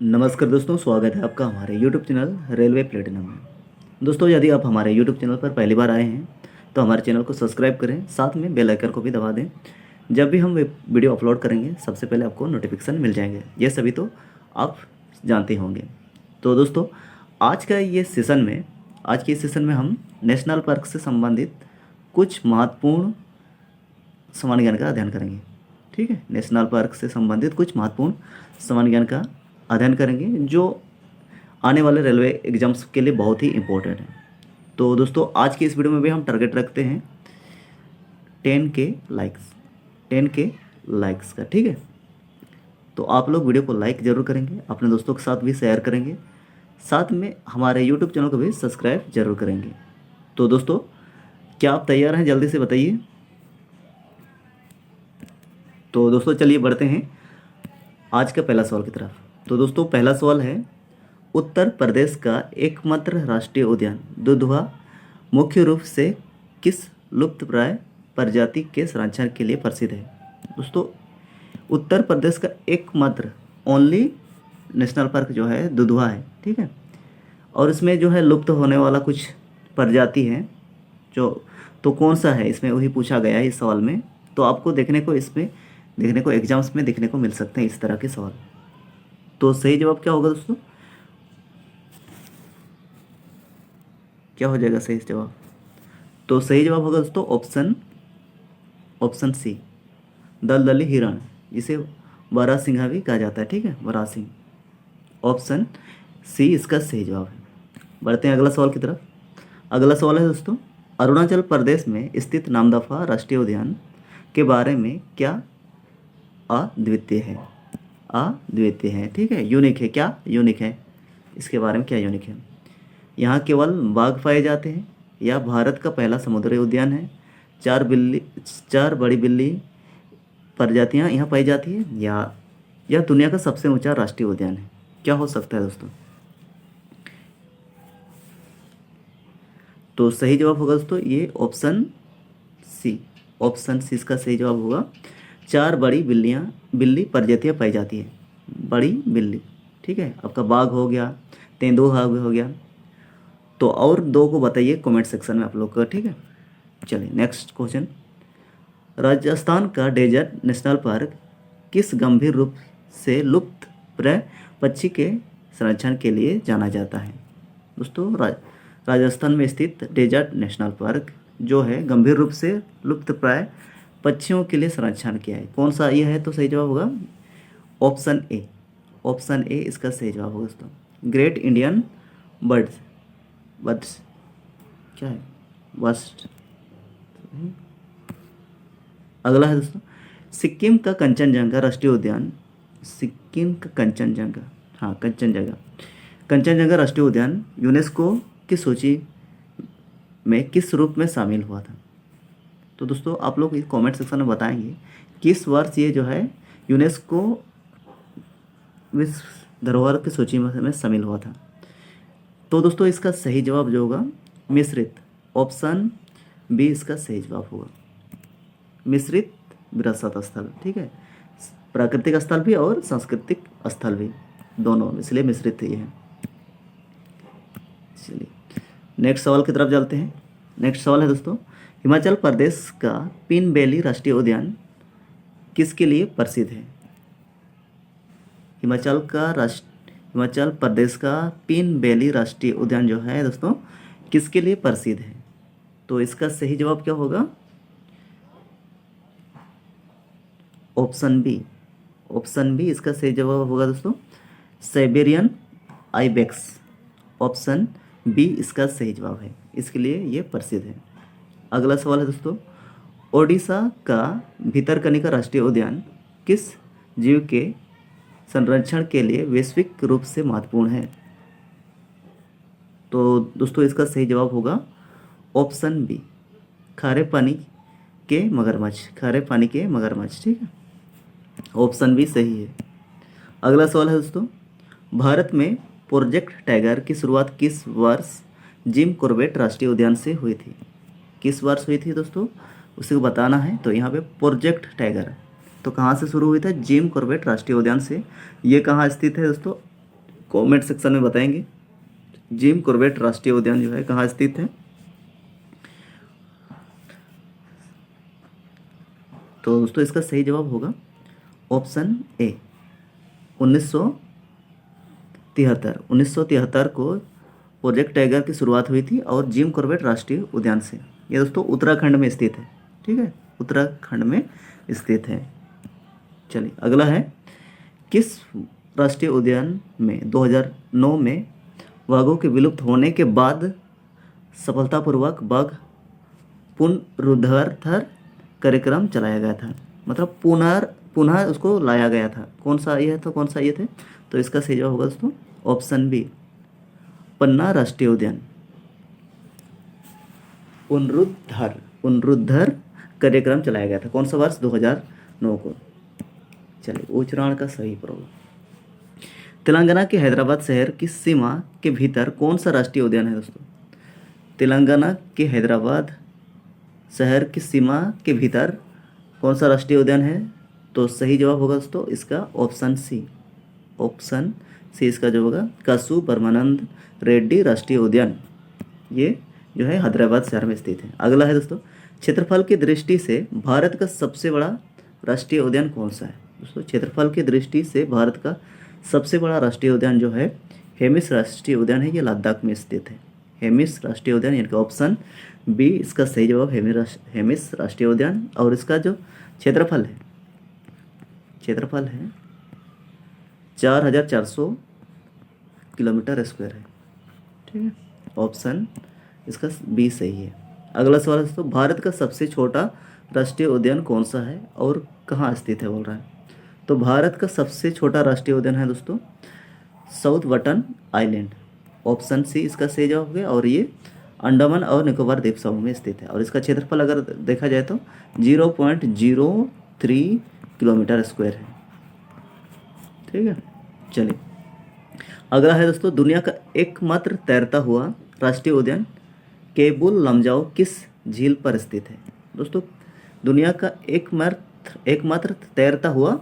नमस्कार दोस्तों, स्वागत है आपका हमारे YouTube चैनल रेलवे प्लेटिनम में। दोस्तों, यदि आप हमारे YouTube चैनल पर पहली बार आए हैं तो हमारे चैनल को सब्सक्राइब करें, साथ में बेल आइकन को भी दबा दें। जब भी हम वीडियो अपलोड करेंगे सबसे पहले आपको नोटिफिकेशन मिल जाएंगे। ये सभी तो आप जानते होंगे। तो दोस्तों, आज के इस सेशन में हम नेशनल पार्क से संबंधित कुछ महत्वपूर्ण सामान्य ज्ञान का अध्ययन करेंगे। ठीक है, नेशनल पार्क से संबंधित कुछ महत्वपूर्ण सामान्य ज्ञान का अध्ययन करेंगे जो आने वाले रेलवे एग्जाम्स के लिए बहुत ही इम्पोर्टेंट है। तो दोस्तों, आज की इस वीडियो में भी हम टारगेट रखते हैं 10K लाइक्स का। ठीक है, तो आप लोग वीडियो को लाइक ज़रूर करेंगे, अपने दोस्तों के साथ भी शेयर करेंगे, साथ में हमारे यूट्यूब चैनल को भी सब्सक्राइब जरूर करेंगे। तो दोस्तों, क्या आप तैयार हैं? जल्दी से बताइए। तो दोस्तों, चलिए बढ़ते हैं आज का पहला सवाल की तरफ। तो दोस्तों, पहला सवाल है, उत्तर प्रदेश का एकमात्र राष्ट्रीय उद्यान दुधवा मुख्य रूप से किस लुप्तप्राय प्रजाति के संरक्षण के लिए प्रसिद्ध है? दोस्तों, उत्तर प्रदेश का एकमात्र ओनली नेशनल पार्क जो है दुधवा है। ठीक है, और इसमें जो है लुप्त होने वाला कुछ प्रजाति है जो, तो कौन सा है इसमें वही पूछा गया है इस सवाल में। तो आपको देखने को एग्जाम्स में देखने को मिल सकते हैं इस तरह के सवाल। तो सही जवाब क्या होगा दोस्तों? क्या हो जाएगा सही जवाब? तो सही जवाब होगा दोस्तों ऑप्शन सी, दलदली हिरण, जिसे बारहसिंघा भी कहा जाता है। ठीक है, बारहसिंह। ऑप्शन सी इसका सही जवाब है। बढ़ते हैं अगला सवाल की तरफ। अगला सवाल है दोस्तों, अरुणाचल प्रदेश में स्थित नामदफा राष्ट्रीय उद्यान के बारे में क्या अद्वितीय है? ठीक है, यूनिक है। क्या यूनिक है? इसके बारे में क्या यूनिक है? यहाँ केवल बाघ पाए जाते हैं, या भारत का पहला समुद्री उद्यान है, चार बड़ी बिल्ली प्रजातियाँ यहाँ पाई जाती है, या दुनिया का सबसे ऊंचा राष्ट्रीय उद्यान है? क्या हो सकता है दोस्तों? तो सही जवाब होगा दोस्तों ये ऑप्शन सी इसका सही जवाब होगा। चार बिल्ली प्रजातियाँ पाई जाती है, बड़ी बिल्ली। ठीक है, आपका बाघ हो गया, तेंदुआ हो गया। तो और दो को बताइए कमेंट सेक्शन में आप लोग का। ठीक है, चलिए नेक्स्ट क्वेश्चन। राजस्थान का डेजर्ट नेशनल पार्क किस गंभीर रूप से लुप्त प्राय पक्षी के संरक्षण के लिए जाना जाता है? दोस्तों, राजस्थान में स्थित डेजर्ट नेशनल पार्क जो है गंभीर रूप से लुप्त प्राय पक्षियों के लिए संरक्षण किया है। कौन सा ये है? तो सही जवाब होगा ऑप्शन ए इसका सही जवाब होगा दोस्तों, ग्रेट इंडियन बर्ड्स क्या है? बस्ट। अगला है दोस्तों, सिक्किम का कंचनजंगा राष्ट्रीय उद्यान, सिक्किम का कंचनजंगा राष्ट्रीय उद्यान यूनेस्को की सूची में किस रूप में शामिल हुआ था? तो दोस्तों, आप लोग इस कमेंट सेक्शन में बताएंगे किस वर्ष ये जो है यूनेस्को विश्व धरोहर की सूची में शामिल हुआ था। तो दोस्तों, इसका सही जवाब जो होगा मिश्रित, ऑप्शन बी इसका सही जवाब होगा, मिश्रित विरासत स्थल। ठीक है, प्राकृतिक स्थल भी और सांस्कृतिक स्थल भी, दोनों, इसलिए मिश्रित ये है। चलिए नेक्स्ट सवाल की तरफ चलते हैं। नेक्स्ट सवाल है दोस्तों, हिमाचल प्रदेश का पिन वैली राष्ट्रीय उद्यान किसके लिए प्रसिद्ध है? हिमाचल प्रदेश का पिन वैली राष्ट्रीय उद्यान जो है दोस्तों किसके लिए प्रसिद्ध है? तो इसका सही जवाब क्या होगा? ऑप्शन बी इसका सही जवाब होगा दोस्तों, साइबेरियन आइबेक्स। ऑप्शन बी इसका सही जवाब है, इसके लिए ये प्रसिद्ध है। अगला सवाल है दोस्तों, ओडिशा का भितरकनिका राष्ट्रीय उद्यान किस जीव के संरक्षण के लिए वैश्विक रूप से महत्वपूर्ण है? तो दोस्तों, इसका सही जवाब होगा ऑप्शन बी, खारे पानी के मगरमच्छ। ठीक है, ऑप्शन बी सही है। अगला सवाल है दोस्तों, भारत में प्रोजेक्ट टाइगर की शुरुआत किस वर्ष जिम कॉर्बेट राष्ट्रीय उद्यान से हुई थी? किस वर्ष हुई थी दोस्तों, उसे को बताना है। तो यहाँ पे प्रोजेक्ट टाइगर तो कहाँ से शुरू हुई था? जिम कॉर्बेट राष्ट्रीय उद्यान से। ये कहाँ स्थित है दोस्तों? कमेंट सेक्शन में बताएंगे। जिम कॉर्बेट राष्ट्रीय उद्यान जो है कहाँ स्थित है? तो दोस्तों इसका सही जवाब होगा ऑप्शन ए 1973। 1973 को प्रोजेक्ट टाइगर की शुरुआत हुई थी और जिम कॉर्बेट राष्ट्रीय उद्यान से। ये दोस्तों उत्तराखंड में स्थित है, ठीक है, उत्तराखंड में स्थित है। चलिए अगला है, किस राष्ट्रीय उद्यान में 2009 में बाघों के विलुप्त होने के बाद सफलतापूर्वक बाघ पुनरुद्धार कार्यक्रम चलाया गया था? मतलब पुनः उसको लाया गया था। कौन सा ये है? तो कौन सा ये थे? तो इसका सही जवाब होगा दोस्तों ऑप्शन बी पन्ना राष्ट्रीय उद्यान। पुनरुद्धार कार्यक्रम चलाया गया था। कौन सा वर्ष? 2009 को। चलिए उच्चारण का सही प्रयोग। तेलंगाना के हैदराबाद शहर की सीमा के भीतर कौन सा राष्ट्रीय उद्यान है दोस्तों? तेलंगाना के हैदराबाद शहर की सीमा के भीतर कौन सा राष्ट्रीय उद्यान है? तो सही जवाब होगा दोस्तों इसका ऑप्शन सी। ऑप्शन सी इसका जो होगा कासु ब्रह्मानंद रेड्डी राष्ट्रीय उद्यान। ये जो है हैदराबाद शहर में स्थित है। अगला है दोस्तों, क्षेत्रफल की दृष्टि से भारत का सबसे बड़ा राष्ट्रीय उद्यान कौन सा है? दोस्तों क्षेत्रफल की दृष्टि से भारत का सबसे बड़ा राष्ट्रीय उद्यान जो है हेमिस राष्ट्रीय उद्यान है। ये लद्दाख में स्थित है। हेमिस राष्ट्रीय उद्यान, यानी कि ऑप्शन बी इसका सही जवाब हेमिस राष्ट्रीय उद्यान। और इसका जो क्षेत्रफल है 4400 किलोमीटर स्क्वायर है, ठीक है। ऑप्शन इसका बी सही है। अगला सवाल है दोस्तों, भारत का सबसे छोटा राष्ट्रीय उद्यान कौन सा है और कहाँ स्थित है बोल रहा है? तो भारत का सबसे छोटा राष्ट्रीय उद्यान है दोस्तों South Button Island. Option C इसका सही जवाब हो गया। और ये अंडमान और निकोबार द्वीप समूह में स्थित है। और इसका क्षेत्रफल अगर देखा जाए तो 0.03 किलोमीटर स्क्वायर है, ठीक है। चलिए अगला है दोस्तों, दुनिया का एकमात्र तैरता हुआ राष्ट्रीय उद्यान केबुल लमजाओ किस झील पर स्थित है? दोस्तों दुनिया का एकमात्र तैरता हुआ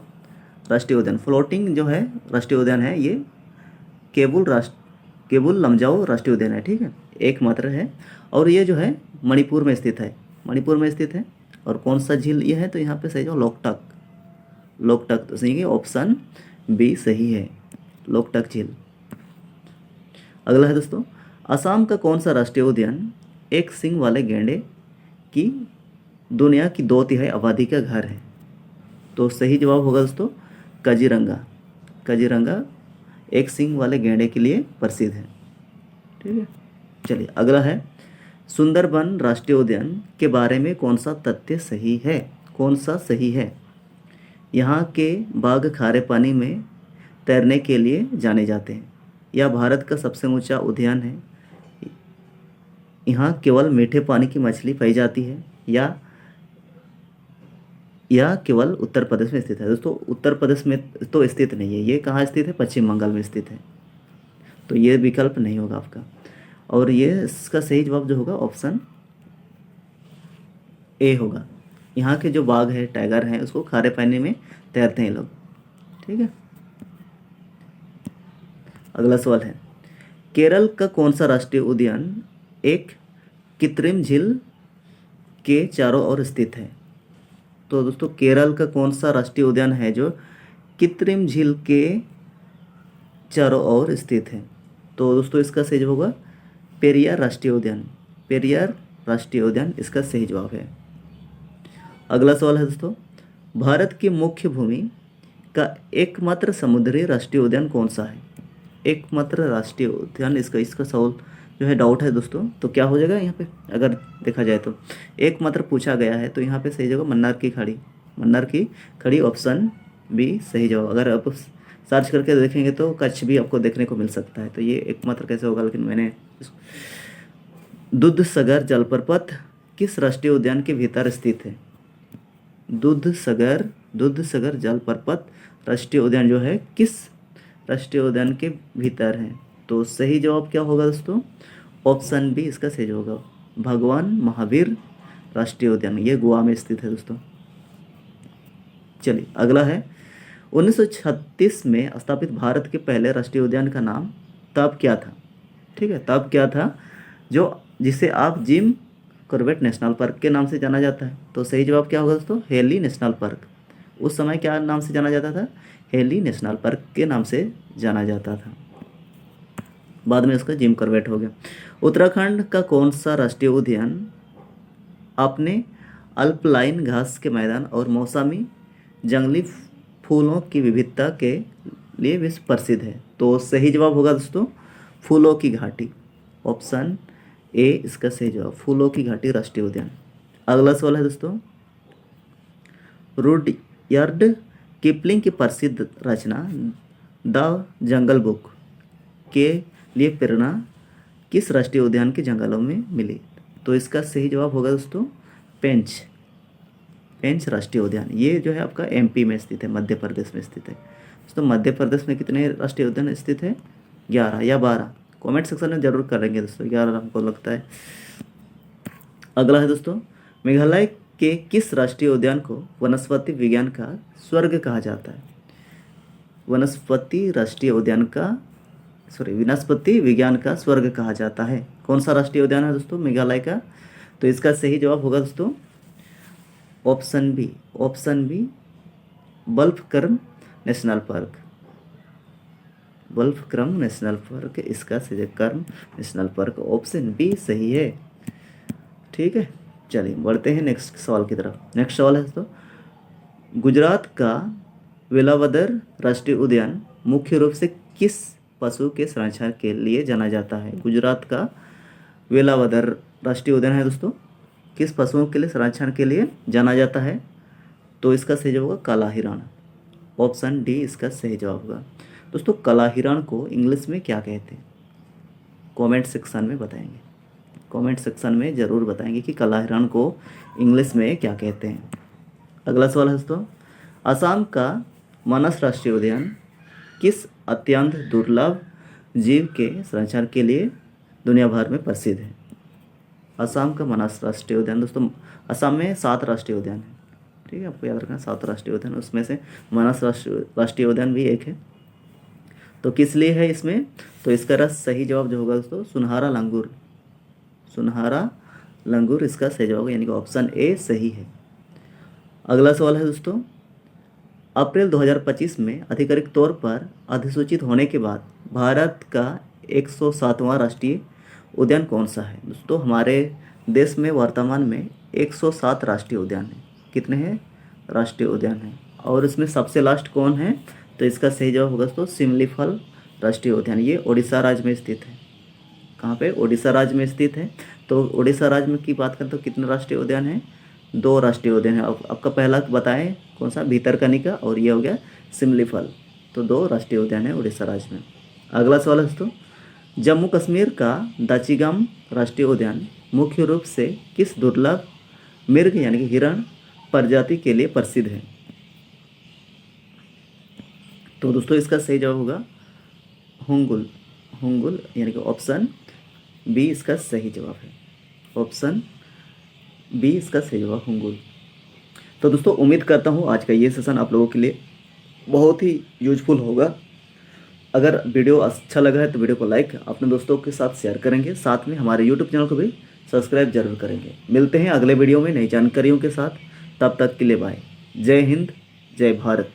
राष्ट्रीय उद्यान, फ्लोटिंग जो है राष्ट्रीय उद्यान है, ये केबुल लमजाओ राष्ट्रीय उद्यान है, ठीक है, एकमात्र है। और ये जो है मणिपुर में स्थित है। मणिपुर में स्थित है। और कौन सा झील ये है? तो यहाँ पे सही जो लोकटक तो सही है, ऑप्शन बी सही है, लोकटक झील। अगला है दोस्तों, असम का कौन सा राष्ट्रीय उद्यान एक सींग वाले गैंडे की दुनिया की 2/3 आबादी का घर है? तो सही जवाब होगा दोस्तों काजीरंगा एक सींग वाले गैंडे के लिए प्रसिद्ध है, ठीक है। चलिए अगला है, सुंदरबन राष्ट्रीय उद्यान के बारे में कौन सा तथ्य सही है? कौन सा सही है? यहाँ के बाघ खारे पानी में तैरने के लिए जाने जाते हैं। यह भारत का सबसे ऊंचा उद्यान है। यहाँ केवल मीठे पानी की मछली पाई जाती है। यह केवल उत्तर प्रदेश में स्थित है। दोस्तों उत्तर प्रदेश में तो स्थित नहीं है, ये कहाँ स्थित है? पश्चिम बंगाल में स्थित है। तो ये विकल्प नहीं होगा आपका। और ये इसका सही जवाब जो होगा ऑप्शन ए होगा। यहाँ के जो बाघ है, टाइगर हैं, उसको खारे पानी में तैरते हैं लोग, ठीक है। अगला सवाल है, केरल का कौन सा राष्ट्रीय उद्यान एक कृत्रिम झील के चारों ओर स्थित है? तो दोस्तों केरल का कौन सा राष्ट्रीय उद्यान है जो कृत्रिम झील के चारों ओर स्थित है? तो दोस्तों इसका सही जवाब होगा पेरियार राष्ट्रीय उद्यान। पेरियार राष्ट्रीय उद्यान इसका सही जवाब है। अगला सवाल है दोस्तों, भारत की मुख्य भूमि का एकमात्र समुद्री राष्ट्रीय उद्यान कौन सा है? एकमात्र राष्ट्रीय उद्यान, इसका सवाल जो है डाउट है दोस्तों, तो क्या हो जाएगा यहाँ पे? अगर देखा जाए तो एकमात्र पूछा गया है, तो यहाँ पे सही जगह मन्नार की खड़ी ऑप्शन बी सही जवाब। अगर आप सर्च करके देखेंगे तो कच्छ भी आपको देखने को मिल सकता है। तो ये एकमात्र कैसे होगा? लेकिन मैंने दूधसागर जलप्रपात किस राष्ट्रीय उद्यान के भीतर स्थित है? दूधसागर जलप्रपात राष्ट्रीय उद्यान जो है किस राष्ट्रीय उद्यान के भीतर है? तो सही जवाब क्या होगा दोस्तों? ऑप्शन बी इसका सही जवाब होगा भगवान महावीर राष्ट्रीय उद्यान। ये गोवा में स्थित है दोस्तों। चलिए अगला है, 1936 में स्थापित भारत के पहले राष्ट्रीय उद्यान का नाम तब क्या था? ठीक है, तब क्या था जो जिसे आप जिम कॉर्बेट नेशनल पार्क के नाम से जाना जाता है? तो सही जवाब क्या होगा दोस्तों? Heli national park. उस समय क्या नाम से जाना जाता था? हेली नेशनल पार्क के नाम से जाना जाता था। बाद में उसका जिम कॉर्बेट हो गया। उत्तराखंड का कौन सा राष्ट्रीय उद्यान अपने अल्पलाइन घास के मैदान और मौसमी जंगली फूलों की विविधता के लिए विश्व प्रसिद्ध है? तो सही जवाब होगा दोस्तों फूलों की घाटी। ऑप्शन ए इसका सही जवाब, फूलों की घाटी राष्ट्रीय उद्यान। अगला सवाल है दोस्तों, रुडयार्ड किपलिंग की प्रसिद्ध रचना द जंगल बुक के लिए प्रेरणा किस राष्ट्रीय उद्यान के जंगलों में मिली? तो इसका सही जवाब होगा दोस्तों पेंच राष्ट्रीय उद्यान। ये जो है आपका एमपी में स्थित है, मध्य प्रदेश में स्थित है दोस्तों। मध्य प्रदेश में कितने राष्ट्रीय उद्यान स्थित है? 11 या 12? कमेंट सेक्शन में जरूर करेंगे दोस्तों, 11 हमको लगता है। अगला है दोस्तों, मेघालय के किस राष्ट्रीय उद्यान को वनस्पति विज्ञान का स्वर्ग कहा जाता है? वनस्पति विज्ञान का स्वर्ग कहा जाता है। कौन सा राष्ट्रीय उद्यान है दोस्तों मेघालय का? तो इसका सही जवाब होगा दोस्तों option B Balphakram National Park. Balphakram National Park, इसका सही कर्म नेशनल पार्क, ऑप्शन बी सही है। ठीक है, चलिए बढ़ते हैं नेक्स्ट सवाल की तरफ। नेक्स्ट सवाल है दोस्तों, गुजरात का वेलावदर राष्ट्रीय उद्यान मुख्य रूप से किस पशु के संरक्षण के लिए जाना जाता है? गुजरात का वेलावदर राष्ट्रीय उद्यान है दोस्तों, किस पशुओं के लिए संरक्षण के लिए जाना जाता है? तो इसका सही जवाब होगा काला हिरण। ऑप्शन डी इसका सही जवाब होगा। दोस्तों काला हिरण को इंग्लिश में क्या कहते हैं? कमेंट सेक्शन में बताएंगे, कमेंट सेक्शन में ज़रूर बताएंगे कि काला हिरण को इंग्लिश में क्या कहते हैं। अगला सवाल है दोस्तों, असम का मानस राष्ट्रीय उद्यान किस अत्यंत दुर्लभ जीव के संरक्षण के लिए दुनिया भर में प्रसिद्ध है? असम का मानस राष्ट्रीय उद्यान दोस्तों, असम में 7 राष्ट्रीय उद्यान है। ठीक है, आपको याद रखना 7 राष्ट्रीय उद्यान, उसमें से मानस राष्ट्रीय उद्यान भी एक है। तो किस लिए है इसमें? तो इसका सही जवाब जो होगा दोस्तों सुनहरा लंगूर इसका सही जवाब होगा, यानी कि ऑप्शन ए सही है। अगला सवाल है दोस्तों, अप्रैल 2025 में आधिकारिक तौर पर अधिसूचित होने के बाद भारत का 107वां राष्ट्रीय उद्यान कौन सा है? दोस्तों हमारे देश में वर्तमान में 107 राष्ट्रीय उद्यान हैं। कितने हैं? राष्ट्रीय उद्यान हैं। और इसमें सबसे लास्ट कौन है? तो इसका सही जवाब होगा दोस्तों सिमलीपाल राष्ट्रीय उद्यान। ये उड़ीसा राज्य में स्थित है। कहाँ पे? उड़ीसा राज्य में स्थित है। तो उड़ीसा राज्य में की बात करें तो कितने राष्ट्रीय उद्यान हैं? 2 राष्ट्रीय उद्यान है। आपका पहला बताएं कौन सा? भितरकनिका, और ये हो गया सिमलीपाल। तो 2 राष्ट्रीय उद्यान है उड़ीसा राज्य में। अगला सवाल है दोस्तों, जम्मू कश्मीर का दाचिगाम राष्ट्रीय उद्यान मुख्य रूप से किस दुर्लभ मृग यानी कि हिरण प्रजाति के लिए प्रसिद्ध है? तो दोस्तों इसका सही जवाब होगा हुंगुल यानी कि ऑप्शन बी इसका सही जवाब है। ऑप्शन बी इसका सही जवाब हुंगुल। तो दोस्तों उम्मीद करता हूँ आज का ये सेशन आप लोगों के लिए बहुत ही यूजफुल होगा। अगर वीडियो अच्छा लगा है तो वीडियो को लाइक अपने दोस्तों के साथ शेयर करेंगे, साथ में हमारे यूट्यूब चैनल को भी सब्सक्राइब जरूर करेंगे। मिलते हैं अगले वीडियो में नई जानकारियों के साथ, तब तक के लिए बाय। जय हिंद, जय भारत।